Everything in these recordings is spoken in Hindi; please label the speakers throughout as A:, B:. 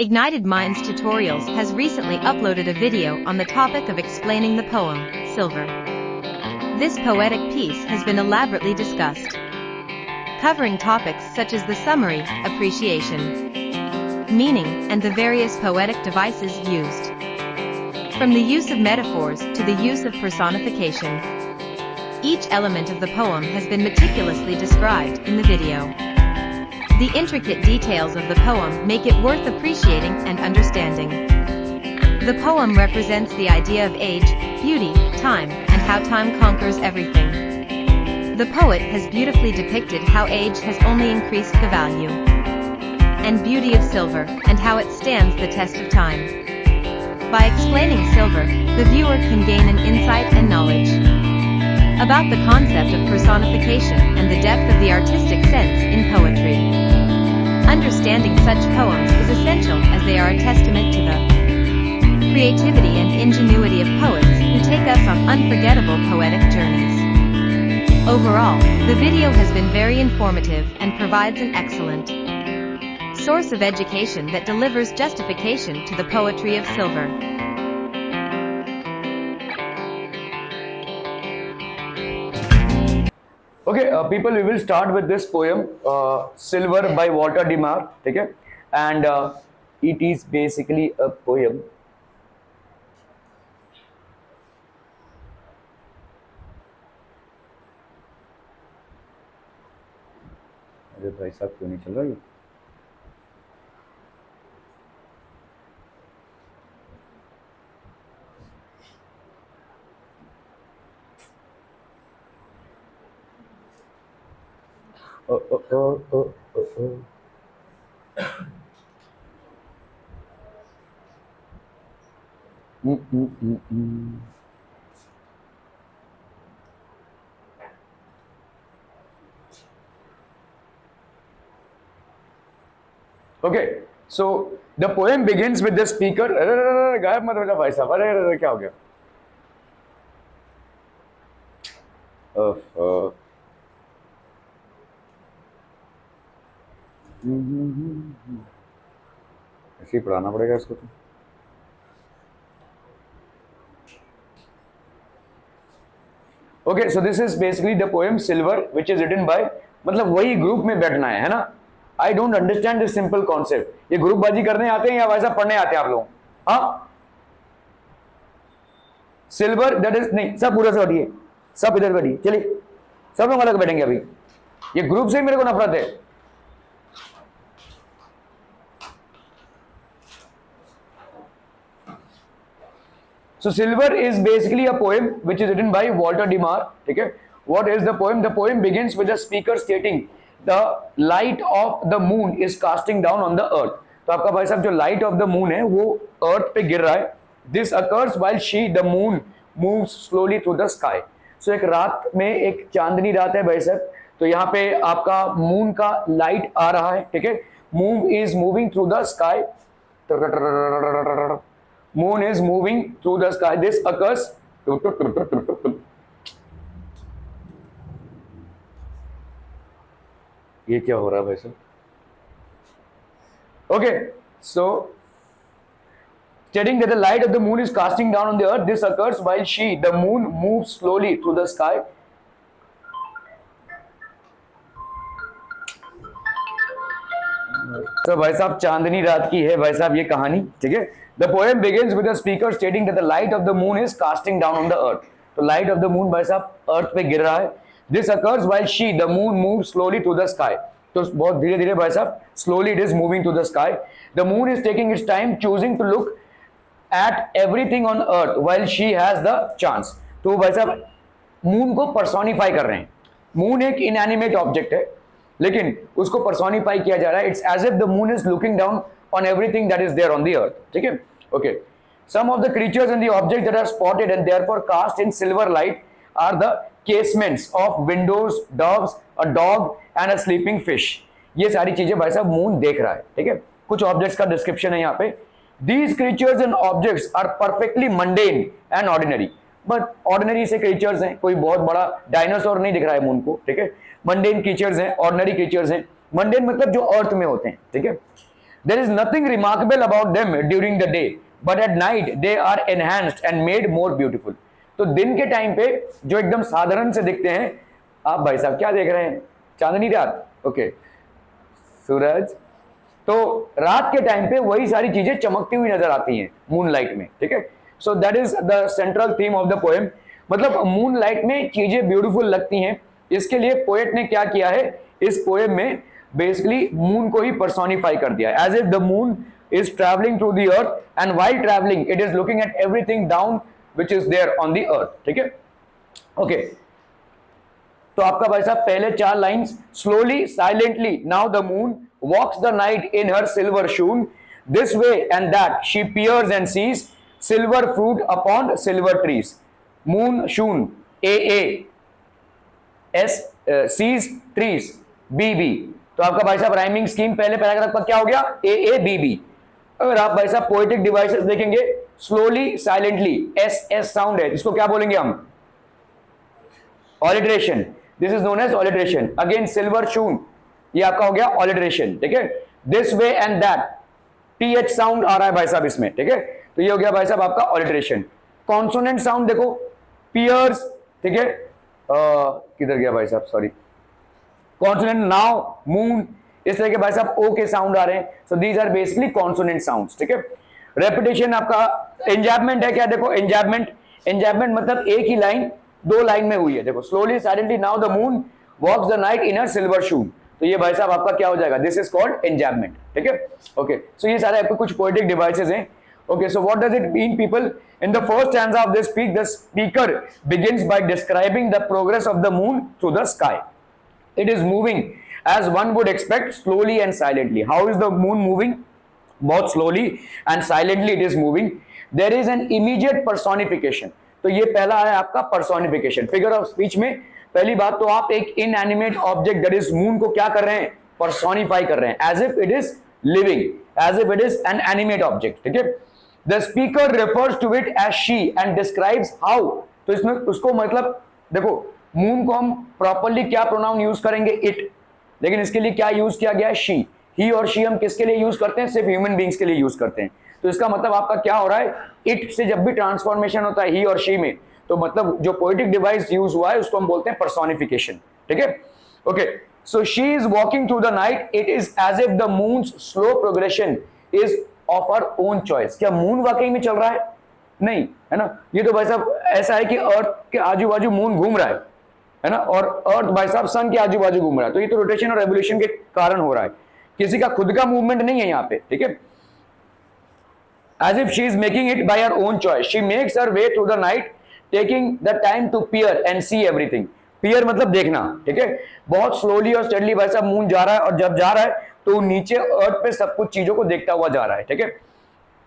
A: Ignited Minds Tutorials has recently uploaded a video on the topic of explaining the poem, Silver. This poetic piece has been elaborately discussed, covering topics such as the summary, appreciation, meaning, and the various poetic devices used. From the use of metaphors to the use of personification, each element of the poem has been meticulously described in the video. The intricate details of the poem make it worth appreciating and understanding. The poem represents the idea of age, beauty, time, and how time conquers everything. The poet has beautifully depicted how age has only increased the value and beauty of silver, and how it stands the test of time. By explaining silver, the viewer can gain an insight and knowledge about the concept of personification and the depth of the artistic sense in poetry. Understanding such poems is essential as they are a testament to the creativity and ingenuity of poets who take us on unforgettable poetic journeys. Overall, the video has been very informative and provides an excellent source of education that delivers justification to the poetry of silver.
B: Okay, people, we will start with this poem, Silver by Walter de Mar, okay? And it is basically a poem. अरे भाई साहब क्यों नहीं चल रहा है? Okay, so the poem begins with the speaker. गायब मत हो जा भाई साहब. अरे क्या हो गया? ऐसे ही पढ़ाना पड़ेगा इसको तो. Okay, so this is basically the poem Silver, which is written by, मतलब वही ग्रुप में बैठना है ना? I don't understand this simple concept. ये ग्रुप बाजी करने आते हैं या वैसा पढ़ने आते हैं आप लोग? हाँ? सिल्वर that is नहीं, सब पूरा से बैठिए, सब इधर बैठिए, चलिए, सब लोग अलग बैठेंगे अभी. ये ग्रुप से ही मेरे को नफरत है. So Silver is basically a poem which is written by Walter de Mar. Okay, what is the poem? The poem begins with the speaker stating the light of the moon is casting down on the earth. तो आपका भाई साहब जो light of the moon है वो earth पे गिर रहा है. This occurs while the moon moves slowly through the sky. So एक रात में एक चांदनी रात है भाई साहब. तो यहाँ पे आपका moon का light आ रहा है. ठीक है, moon is moving through the sky. Moon is moving through the sky. This occurs. ये क्या हो रहा है भाई साहब? Okay, so stating that the light of the moon is casting down on the earth. This occurs while the moon, moves slowly through the sky. तो भाई साहब चांदनी रात की है भाई साहब ये कहानी. ठीक है. The poem begins with the speaker stating that the light of the moon is casting down on the earth. तो light of the moon भाई साहब earth पे गिर रहा है. This occurs while the moon moves slowly through the sky. तो बहुत धीरे धीरे भाई साहब slowly it is moving through the sky. The moon is taking its time choosing to look at everything on earth while she has the chance. तो भाई साहब moon को personify कर रहे हैं. Moon एक inanimate object है, लेकिन उसको पर्सोनिफाई किया जा रहा है. It's as if the moon is looking down on everything that is there on the earth. ठीक है. Okay, some of the creatures in the object that are spotted and therefore cast in silver light are the casements of windows, dogs, a dog and a sleeping fish. ये सारी चीजें भाई साहब मून देख रहा है. ठीक है. कुछ ऑब्जेक्ट्स का डिस्क्रिप्शन है यहाँ पे. These creatures and objects are perfectly mundane and ordinary. But ordinary से क्रीचर्स हैं, कोई बहुत बड़ा डायनासोर नहीं दिख रहा है मून को. ठीक है. मंडेन क्रीचर्स हैं, ऑर्डिनरी क्रीचर्स हैं. मंडेन मतलब जो अर्थ में होते हैं. ठीक है. There is nothing remarkable about them during the day, but at night they are enhanced and made more beautiful. तो दिन के टाइम पे जो एकदम साधारण से दिखते हैं, आप भाई साहब क्या देख रहे हैं? चांदनी रात, ओके, सूरज। तो रात के टाइम पे वही सारी चीजें चमकती हुई नजर आती हैं मून लाइट में, ठीक है। So that is the central theme of the poem. मतलब मून लाइट में चीजें ब्यूटीफुल लगती हैं, इसके लिए पोएट ने क्या किया है इस पोएम में, बेसिकली मून को ही पर्सोनिफाई कर दिया है। As if the moon is travelling through the earth and while travelling it is looking at everything down which is there on the earth, ठीक है, ओके। तो आपका भाई साहब पहले 4 lines, slowly silently now the moon walks the night in her silver shoon, this way and that she peers and sees silver fruit upon silver trees. Moon shoon, A S sees trees, B तो आपका भाई साहब राइमिंग स्कीम पहले पैराग्राफ पर क्या हो गया, A. अगर आप भाई साहब पोएटिक डिवाइसेस देखेंगे, स्लोली साइलेंटली S साउंड है, जिसको क्या बोलेंगे हम, alliteration. This is known as alliteration. Again silver shoon, ये आपका हो गया ऑलिट्रेशन, ठीक है। This way and that, TH sound आ रहा है भाई साहब इसमें, ठीक है, तो ये हो गया भाई साहब आपका ऑलिट्रेशन। कॉन्सोनेंट साउंड देखो, पियर्स, ठीक है, किधर गया भाई साहब, सॉरी, कॉन्सोनेंट, नाउ, मून, इस तरह के भाई साहब ओ के साउंड आ रहे हैं। So these are basically consonant sounds, ठीक है। रेपिटेशन आपका एंजैपमेंट है, क्या देखो एंजैपमेंट मतलब एक ही लाइन 2 लाइन में हुई है, देखो, slowly silently now the moon walks the night in a silver shoon, तो ये भाई साहब आपका क्या हो जाएगा, दिस इज कॉल्ड एंजैपमेंट, ठीक है, ओके। सो ये सारे आपके कुछ पोएटिक डिवाइसेस हैं, okay. So what does it mean people? In the first stanza of this speech the speaker begins bye describing the progress of the moon through the sky. It is moving as one would expect, slowly and silently. How is the moon moving? बहुत slowly and silently it is moving. There is an immediate personification. तो ये पहला है आपका personification. Figure of speech में पहली बात तो आप एक inanimate object that is moon को क्या कर रहे हैं, personify कर रहे हैं, as if it is living, as if it is an animate object, ठीक है। The speaker refers to it as she and describes how. तो इसमें उसको मतलब देखो, moon को हम properly क्या pronoun use करेंगे, it, लेकिन इसके लिए क्या यूज किया गया है, शी। ही और शी हम किसके लिए यूज करते हैं, सिर्फ ह्यूमन बींग्स के लिए यूज करते हैं। तो इसका मतलब आपका क्या हो रहा है, इट से जब भी ट्रांसफॉर्मेशन होता है ही और शी में, तो मतलब जो पोएटिक डिवाइस यूज हुआ है उसको हम बोलते हैं पर्सोनिफिकेशन, ठीक है, okay. So she is walking through the night, it is as if the moon's slow progression is of our own choice. क्या मून वाकई में चल रहा है? नहीं, है ना, ये तो भाई साहब ऐसा है कि अर्थ के आजू बाजू मून घूम रहा है ना, और अर्थ भाई साहब सन के आजू बाजू घूम रहा है, तो ये तो रोटेशन और रेवोल्यूशन के कारण हो रहा है, किसी का खुद का मूवमेंट नहीं है यहाँ पे, ठीक है। As if she is making it by her own choice, she makes her way through the night taking the time to peer and see everything. Peer मतलब देखना, ठीक है, बहुत स्लोली और स्टेडली भाई साहब मून जा रहा है, और जब जा रहा है तो नीचे अर्थ पे सब कुछ चीजों को देखता हुआ जा रहा है, ठीक है।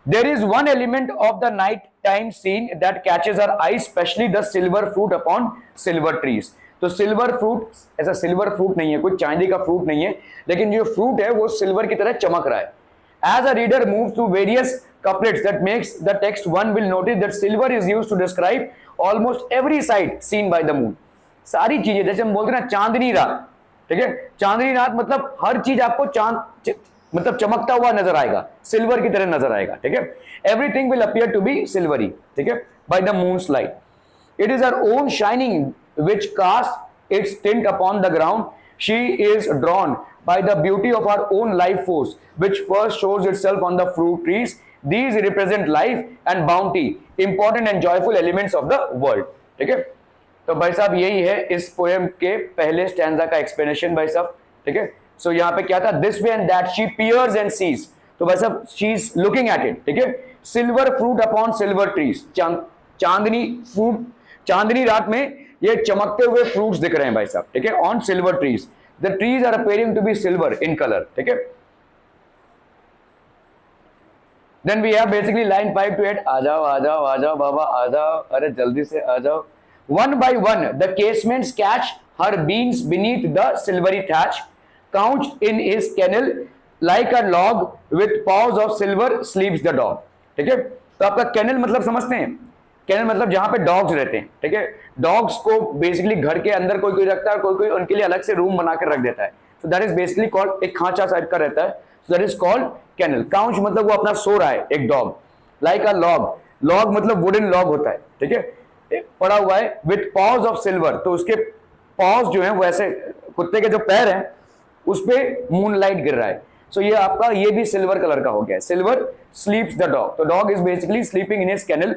B: There is one element of the night time scene that catches our eye, especially the silver fruit upon silver trees. तो सिल्वर फ्रूट, ऐसा सिल्वर फ्रूट नहीं है, कोई चांदी का फ्रूट नहीं है, लेकिन जो फ्रूट है वो सिल्वर की तरह चमक रहा है। As a reader moves through various couplets that makes the text, one will notice that silver is used to describe almost every sight seen by the moon. सारी चीजें, जैसे हम बोलते हैं ना चांदनी रात, ठीक है, चांदनी रात मतलब हर चीज आपको चांद मतलब चमकता हुआ नजर आएगा, सिल्वर की तरह नजर आएगा, ठीक है। Everything will appear to be silvery, ठीक है, by the moon's light. It is our own shining which casts its tint upon the ground. She is drawn by the beauty of our own life force, which first shows itself on the fruit trees. These represent life and bounty, important and joyful elements of the world. ठीक है, तो भाई साहब यही है इस पोएम के पहले स्टैंजा का एक्सप्लेनेशन भाई साहब, ठीक है। सो यहाँ पे क्या था, this way and that she peers and sees, तो भाई साहब she is looking at it, ठीक है। Silver fruit upon silver trees, चांदनी फ्रूट, चांदनी रात में ये चमकते हुए फ्रूट्स दिख रहे हैं भाई साहब, ठीक है, on silver trees. The trees are appearing to be silver in colour, ठीक है। Then we have basically line 5 to 8, आ जाओ आ जाओ आ जाओ बाबा आ जाओ, अरे जल्दी से आ जाओ। One by one the casements catch her beams beneath the silvery thatch, couched in his kennel like a log with paws of silver sleeps the dog, ठीक है। तो आपका कैनल मतलब समझते हैं, कैनल मतलब जहां पे डॉग्स रहते हैं, ठीक है। डॉग्स को बेसिकली घर के अंदर कोई कोई रखता है, कोई कोई उनके लिए अलग से रूम बनाकर रख देता है, so that is basically called, एक खांचा साइड का रहता है, that is called kennel. Couch मतलब वो अपना सो रहा है, एक dog. Like a log, log मतलब वुडन लॉग होता है, ठीक है, पड़ा हुआ है, विथ पॉज ऑफ सिल्वर, तो उसके पॉज जो है वो ऐसे, कुत्ते के जो पैर हैं उस पे मूनलाइट गिर रहा है। सो ये आपका, ये भी सिल्वर कलर का हो गया है। सिल्वर स्लीप्स द डॉग, तो dog is basically sleeping in his kennel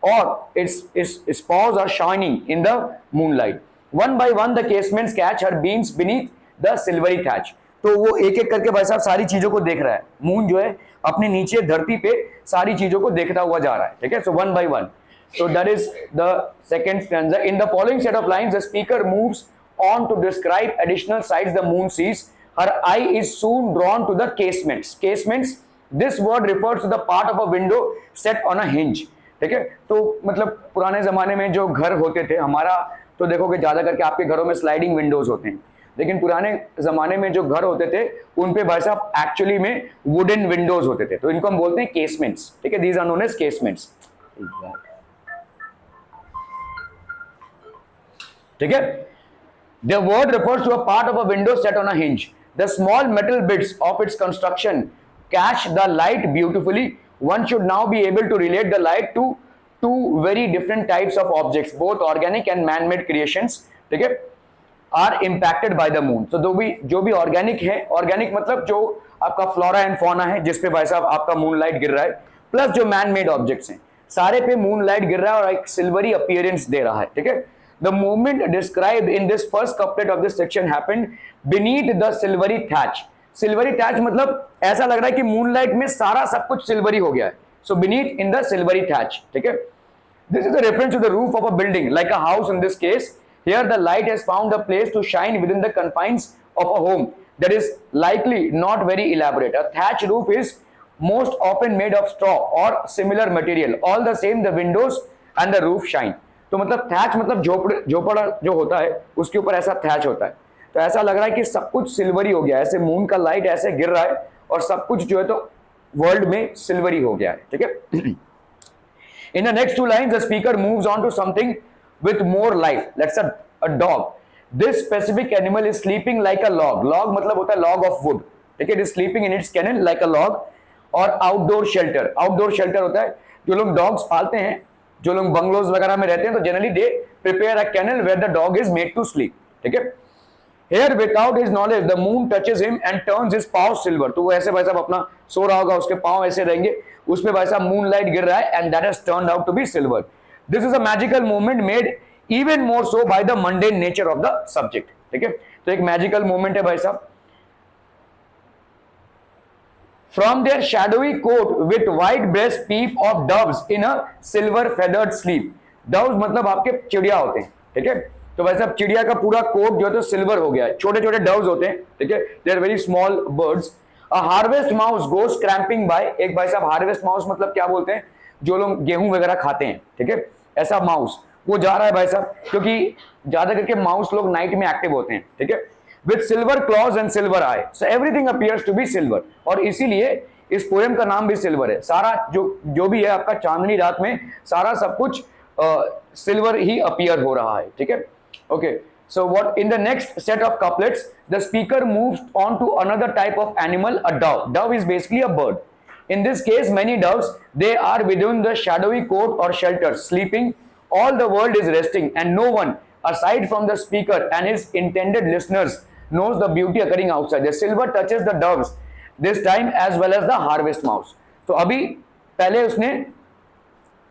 B: और its paws are shining in the moonlight. One by one the casements catch her beams beneath the silvery thatch. तो वो एक एक करके भाई साहब सारी चीजों को देख रहा है। मून जो है अपने नीचे धरती पे सारी चीजों को देखता हुआ जा रहा है, ठीक है। So one by one, so that is the second stanza. In the following set of lines, the speaker moves on to describe additional sights the moon sees. Her eye is soon drawn to the casements. Casements, this word refers to the part of a window set on a hinge. ठीक है, तो मतलब पुराने जमाने में जो घर होते थे हमारा, तो देखोगे ज्यादा करके आपके घरों में स्लाइडिंग विंडोज होते हैं, लेकिन पुराने जमाने में जो घर होते थे उन पे भाई साहब एक्चुअली में वुडन विंडोज होते थे, तो इनको हम बोलते हैं केसमेंट्स, ठीक है। दीज आर नोन एज केसमेंट्स, ठीक है। The word refers to a part of a window set on a hinge. The small metal bits of its construction catch the light beautifully. One should now be able to relate the light to two very different types of objects, both organic and man-made creations, ठीक है, are impacted by the moon. So जो भी ऑर्गेनिक है, ऑर्गेनिक मतलब जो आपका फ्लोरा एंड फौना है जिसपे भाई साहब आपका मून लाइट गिर रहा है, प्लस जो मैन मेड ऑब्जेक्ट्स हैं सारे पे मून लाइट गिर रहा है और एक सिल्वरी अपीयरेंस दे रहा है, ठीक है। The movement described in this first couplet of this section happened beneath the silvery thatch. Silvery thatch मतलब ऐसा लग रहा है कि मूनलाइट में सारा सब कुछ सिल्वरी हो गया है। So beneath in the silvery thatch, ठीक है। This is a reference to the roof of a building, like a house in this case. Here the light has found a place to shine within the confines of a home that is likely not very elaborate. A thatch roof is most often made of straw or similar material. All the same, the windows and the roof shine. तो मतलब थैच मतलब झोपड़ा जो होता है उसके ऊपर ऐसा थैच होता है, तो ऐसा लग रहा है कि सब कुछ सिल्वरी हो गया है, ऐसे मून का लाइट ऐसे गिर रहा है और सब कुछ जो है तो वर्ल्ड में सिल्वरी हो गया है, ठीक है। In the next two lines the speaker moves on to something with more life, let's a dog. This specific animal is sleeping like a log, log मतलब होता है लॉग ऑफ वुड, ठीक है। It is sleeping in its kennel like a log. और आउटडोर शेल्टर, आउटडोर शेल्टर होता है, जो लोग डॉग्स पालते हैं, जो लोग बंगलोज वगैरह में रहते हैं, तो generally they prepare a kennel where the dog is made to sleep, ठीक है। Here without his knowledge the moon touches him and turns his paws silver. तो वो ऐसे भाई साहब अपना सो रहा होगा, उसके पांव ऐसे रहेंगे, उस पे भाई साहब मून लाइट गिर रहा है, and that has turned out to be silver. This is a magical moment made even more so by the mundane nature of the subject, ठीक है। तो एक मैजिकल मोमेंट है भाई साहब। From their shadowy coat with white breast peep of doves in a silver feathered sleep. Doves मतलब आपके चिड़िया होते हैं, ठीक है। तो भाई साहब चिड़िया का पूरा कोट जो है तो सिल्वर हो गया है, छोटे छोटे डव्स होते हैं, ठीक है। They are very small birds. A harvest mouse goes scampering by, एक भाई साहब हार्वेस्ट माउस मतलब क्या बोलते हैं, जो लोग गेहूं वगैरह खाते हैं, ठीक है, ऐसा माउस वो जा रहा है भाई साहब, क्योंकि ज्यादा करके माउस लोग नाइट में एक्टिव होते हैं, ठीक है। With silver claws and silver eye, so everything appears to be silver, और इसीलिए इस पोएम का नाम भी सिल्वर है। सारा जो भी है आपका चांदनी रात में सारा सब कुछ सिल्वर ही अपीयर हो रहा है, ठीक है। Okay, so what in the next set of couplets the speaker moves on to another type of animal, a dove. Dove is basically a bird. In this case many doves, they are within the shadowy coat or shelter sleeping. All the world is resting and no one aside from the speaker and his intended listeners knows the beauty occurring outside. The silver touches the doves this time as well as the harvest mouse. तो अभी पहले उसने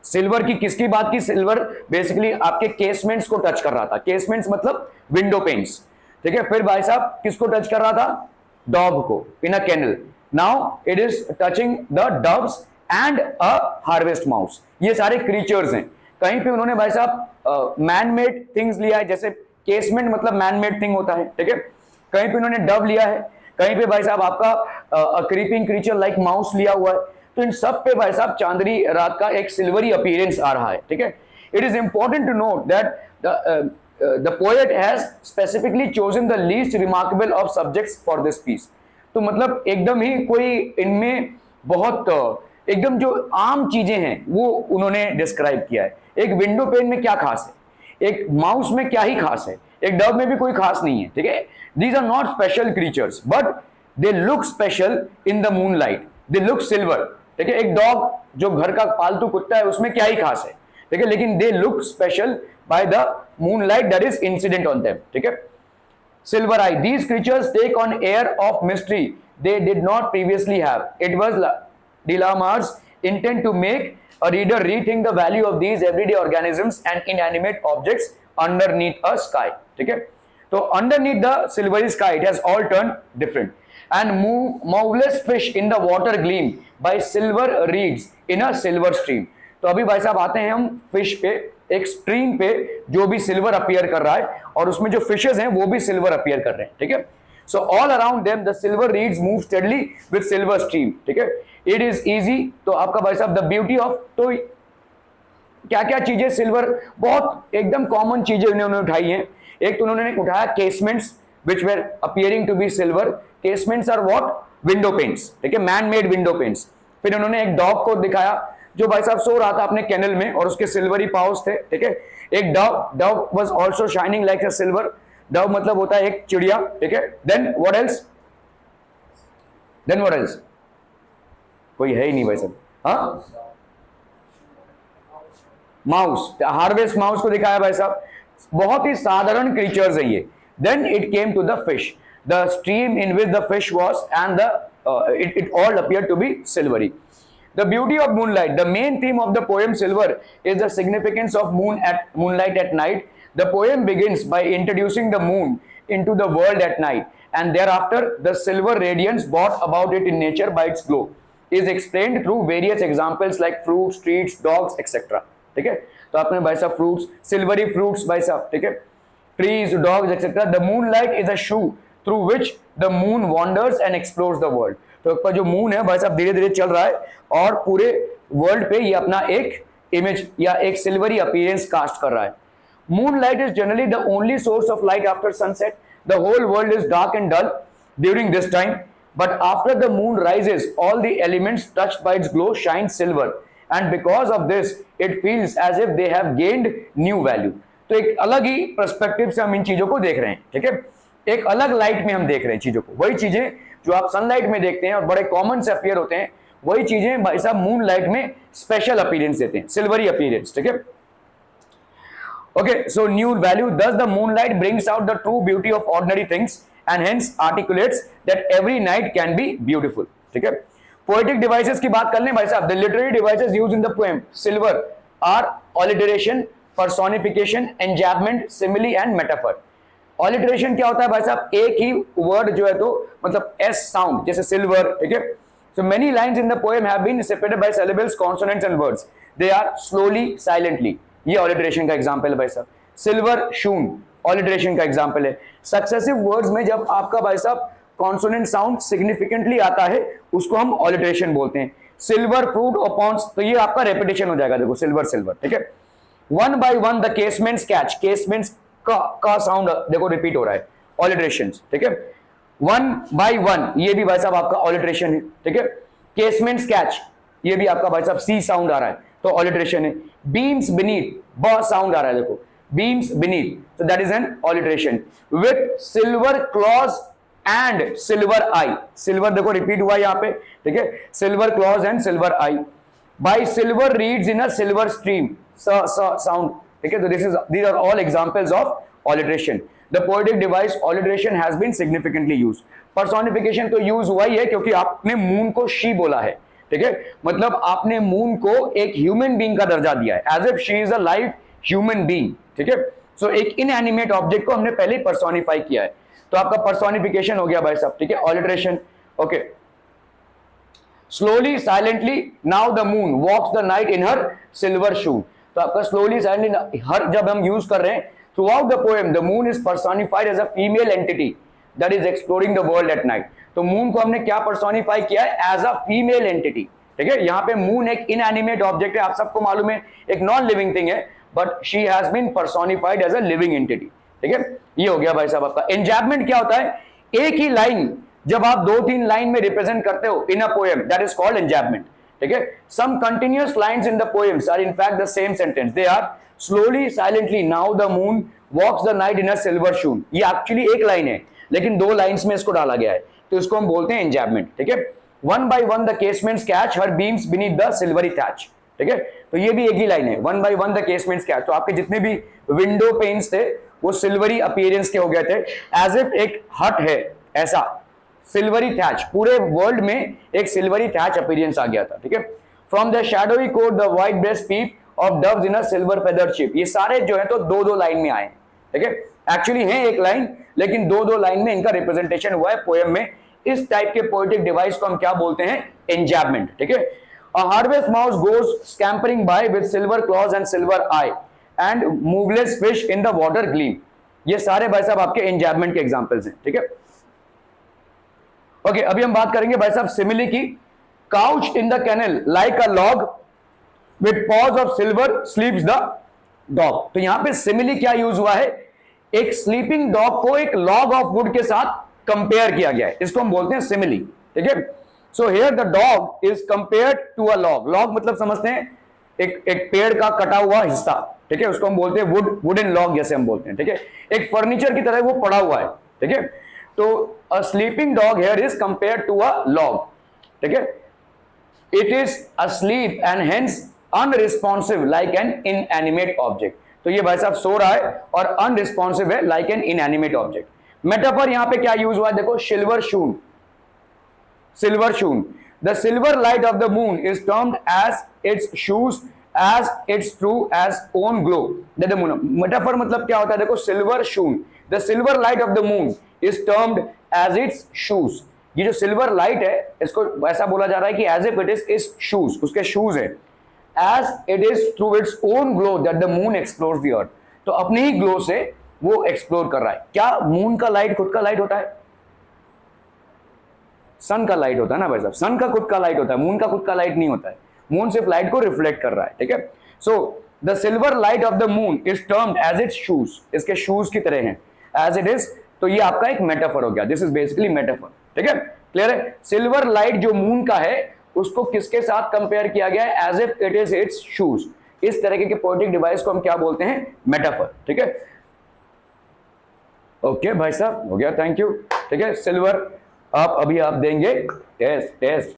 B: सिल्वर की किसकी बात की, सिल्वर बेसिकली आपके केसमेंट्स को टच कर रहा था। केसमेंट्स मतलब विंडो पेन्स, ठीक है। फिर भाई साहब किसको टच कर रहा था, डॉग को in a kennel. Now it is touching the doves and a harvest mouse. ये सारे क्रीचर्स हैं। कहीं पे उन्होंने भाई साहब मैन मेड थिंग्स लिया है, जैसे केसमेंट मतलब मैन मेड थिंग होता है, ठीक है। कहीं पे उन्होंने डव लिया है, कहीं पे भाई साहब आपका क्रीपिंग क्रीचर लाइक माउस लिया हुआ है। तो इन सब पे भाई साहब चांदनी रात का एक सिल्वरी अपीयरेंस आ रहा है, ठीक है। It is important to note that the poet has specifically chosen the least remarkable of subjects for this piece. तो मतलब एकदम ही कोई इनमें बहुत एकदम जो आम चीजें हैं वो उन्होंने डिस्क्राइब किया है। एक विंडो पेन में क्या खास है, एक माउस में क्या ही खास है, एक डव में भी कोई खास नहीं है, ठीक है। These are not special creatures, but they look special in the moon light, they look silver. ठीक है, एक डॉग जो घर का पालतू कुत्ता है उसमें क्या ही खास है, ठीक है, लेकिन they look special by the moon light that is incident on them. ठीक है, silver eye, these creatures take on air of mystery they did not previously have. It was Delamar's intent to make a reader rethink the value of these everyday organisms and inanimate objects underneath a sky. ठीक है, तो underneath the silvery sky it has all turned different, and marvelous fish in the water gleam by silver reeds in a silver stream. तो अभी भाई साहब आते हैं हम फिश पे, एक स्ट्रीम पे जो भी सिल्वर अपीयर कर रहा है और उसमें जो फिशेस हैं वो भी सिल्वर अपीयर कर रहे हैं। ठीक है, so all around them the silver reads move steadily with silver stream. ठीक है, इट इज इजी। तो आपका भाई साहब द ब्यूटी ऑफ, तो क्या क्या चीजें सिल्वर, बहुत एकदम कॉमन चीजें उन्होंने उठाई हैं। एक तो उन्होंने उठाया casements which were appearing to be silver. Casements are what, window panes. ठीक है, मैन मेड विंडो पेंट्स। फिर उन्होंने एक डॉग को दिखाया जो भाई साहब सो रहा था अपने कैनल में और उसके सिल्वरी पाउस थे। ठीक है, एक Dove was also shining like a silver. Dove मतलब होता है एक चिड़िया। ठीक है, देन व्हाट एल्स, कोई है ही नहीं भाई साहब। हाँ, माउस, हार्वेस्ट माउस को दिखाया भाई साहब। बहुत ही साधारण क्रीचर्स है ये। Then it came to the fish, the stream in which the fish was and it all appeared to be silvery. The beauty of moonlight, the main theme of the poem Silver is the significance of moonlight at night. The poem begins by introducing the moon into the world at night, and thereafter the silver radiance brought about it in nature by its glow is explained through various examples like fruits, trees, dogs, etc. ठीक है, तो आपने भाई साहब फ्रूट्स, सिल्वरी फ्रूट्स भाई साहब। ठीक है, trees, dogs, etc. The moonlight is a shoe through which the moon wanders and explores the world. तो जो मून है भाई साहब धीरे धीरे चल रहा है और पूरे वर्ल्ड पे ये अपना एक इमेज या एक सिल्वरी अपीयरेंस कास्ट कर रहा है। Moon light is generally the only source of light after sunset. The whole world is dark and dull during this time, but after the moon rises all the elements touched by its glow shine silver, and because of this it feels as if they have gained new value. तो एक अलग ही पर्सपेक्टिव से हम इन चीजों को देख रहे हैं। ठीक है, एक अलग लाइट में हम देख रहे हैं चीजों को। वही चीजें जो आप सनलाइट में देखते हैं और बड़े कॉमन से अपीयर होते हैं, वही चीजें भाई साहब मून लाइट में स्पेशल अपीयरेंस देते हैं, सिल्वरी अपीयरेंस। ठीक है, okay, so new value, thus the moonlight brings out the true beauty of ordinary things and hence articulates that every night can be beautiful. ठीक है, पोएटिक डिवाइसेस की बात कर लें भाई साहब। The literary devices used in the poem silver are alliteration, personification, enjambment, simile and metaphor. Alliteration क्या होता है भाई साहब, एक ही वर्ड जो है तो मतलब एस साउंड, जैसे सिल्वर। ठीक है, so many lines in the poem have been separated by syllables, consonants and words, they are slowly silently. ये ऑलिटरेशन का एग्जांपल है भाई साहब। सिल्वर शून ऑलिटरेशन का एग्जांपल है। सक्सेसिव वर्ड्स में जब आपका भाई साहब कॉन्सोनेंट साउंड सिग्निफिकेंटली आता है उसको हम ऑलिटरेशन बोलते हैं। सिल्वर फ्रूट अपॉन्स, तो ये आपका रेपिटेशन हो जाएगा, देखो सिल्वर सिल्वर। ठीक है, one by one the casements catch, casements का साउंड देखो रिपीट हो रहा है, ऑलिटरेशंस। ठीक है, वन बाय वन ये भी भाई साहब आपका ऑलिटरेशन है। ठीक है, केसमेंट्स कैच ये भी आपका भाई साहब सी साउंड आ रहा है तो ऑलिटरेशन है। बीम्स बीनीथ ब साउंड आ रहा है, देखो beams beneath, so that is an alliteration. With silver claws and silver eye, silver देखो रिपीट हुआ यहाँ पे। ठीक है, silver claws and silver eye. By silver reeds in a silver stream, sound. ठीक है, तो these are all examples of alliteration. The poetic device alliteration has been significantly used. Personification तो यूज हुआ ही है क्योंकि आपने मून को शी बोला है। ठीक है, मतलब आपने मून को एक ह्यूमन बीइंग का दर्जा दिया है, as if she is a live human being. ठीक है, सो एक इनएनिमेट ऑब्जेक्ट को हमने पहले पर्सोनिफाई किया है, तो आपका पर्सोनिफिकेशन हो गया भाई साहब। ठीक है, alliteration. Okay, slowly silently now the moon walks the night in her silver shoe. तो आपका स्लोली साइलेंटली हर जब हम यूज कर रहे हैं throughout the poem, the moon is personified as a female entity that is exploring the world at night. तो मून को हमने क्या पर्सोनिफाई किया है, एज अ फीमेल एंटिटी। ठीक है, यहाँ पे मून एक इनएनिमेट ऑब्जेक्ट है, आप सबको मालूम है, एक नॉन लिविंग थिंग है, but she has been personified as a living entity. ठीक है, ये हो गया भाई साहब आपका। एंजैबमेंट क्या होता है, एक ही लाइन जब आप 2-3 लाइन में रिप्रेजेंट करते हो in a poem, that is called enjambment. ठीक है, some continuous lines in the poems are in fact the same sentence, they are slowly silently now the moon walks the night in a silver shoon. ये एक्चुअली एक लाइन है लेकिन 2 लाइन्स में इसको डाला गया है। तो इसको हम बोलते हैं एंजैबमेंट, ठीक है। One by one the casements catch her beams beneath the silvery thatch, ठीक है। तो ये भी एक ही लाइन है, one by one the casements catch, तो आपके जितने भी विंडो पेन्स थे वो सिल्वरी अपीयरेंस के हो गए थे, एज इफ एक हट है ऐसा, सिल्वरी थैच, पूरे वर्ल्ड में एक सिल्वरी थैच अपीयरेंस आ गया था, ठीक है। From the shadowy cote the white breast peep of doves in a silver feather ship, ये सारे जो है तो दो दो लाइन में आए, ठीक है। एक्चुअली है एक लाइन, लेकिन दो दो लाइन में इनका रिप्रेजेंटेशन हुआ है पोएम में। इस टाइप के पोएटिक डिवाइस को हम क्या बोलते हैं, एंजैबमेंट, ठीक है। A harvest mouse goes scampering by with silver claws and silver eye and moveless fish in the water gleam, ये सारे भाई साहब आपके एंजैबमेंट के एग्जांपल्स हैं, ठीक है। ओके, अभी हम बात करेंगे भाई साहब सिमिली की। Couch in the canal like a log with paws of silver sleeps the dog, तो यहां पे सिमिली क्या यूज हुआ है, एक स्लीपिंग डॉग को एक लॉग ऑफ वुड के साथ कंपेयर किया गया है, इसको हम बोलते हैं सिमिली, ठीक है। So here the dog is compared to a log, log मतलब समझते हैं एक पेड़ का कटा हुआ हिस्सा, ठीक है, उसको हम बोलते हैं वुडन लॉग जैसे हम बोलते हैं, ठीक है। एक फर्नीचर की तरह वो पड़ा हुआ है, ठीक है। तो a sleeping dog here is compared to a log, ठीक है। It is asleep and hence unresponsive like an inanimate object, तो ये भाई साहब सो रहा है और अनरिस्पॉन्सिव है like an inanimate object. Metaphor यहां पे क्या यूज हुआ है, देखो silver shoon, silver shoon, the silver light of the moon is termed as its shoes as its true as own glow that the moon. Metaphor मतलब क्या होता है, देखो silver shoon, the silver light of the moon is termed as its shoes, ये जो सिल्वर लाइट है इसको ऐसा बोला जा रहा है कि as if it is shoes, उसके शूज है, as it is through its own glow that the moon explores the earth, तो अपने ही ग्लो से वो एक्सप्लोर कर रहा है। क्या मून का लाइट खुद का लाइट होता है, सन का लाइट होता है ना भाई साहब, सन का खुद का लाइट होता है, मून का खुद का लाइट नहीं होता है, मून सिर्फ लाइट को रिफ्लेक्ट कर रहा है, ठीक है। So the silver light of the moon is termed as its shoes, इसके शूज की तरह है एज इट इज, तो ये आपका एक मेटाफर हो गया, दिस इज बेसिकली मेटाफर, ठीक है, क्लियर है। सिल्वर लाइट जो मून का है उसको किसके साथ कंपेयर किया गया है, as if it is its shoes, इस तरीके के पोएटिक डिवाइस को हम क्या बोलते हैं, मेटाफर, ठीक है। ओके भाई साहब हो गया, थैंक यू, ठीक है। सिल्वर आप अभी आप देंगे टेस्ट टेस्ट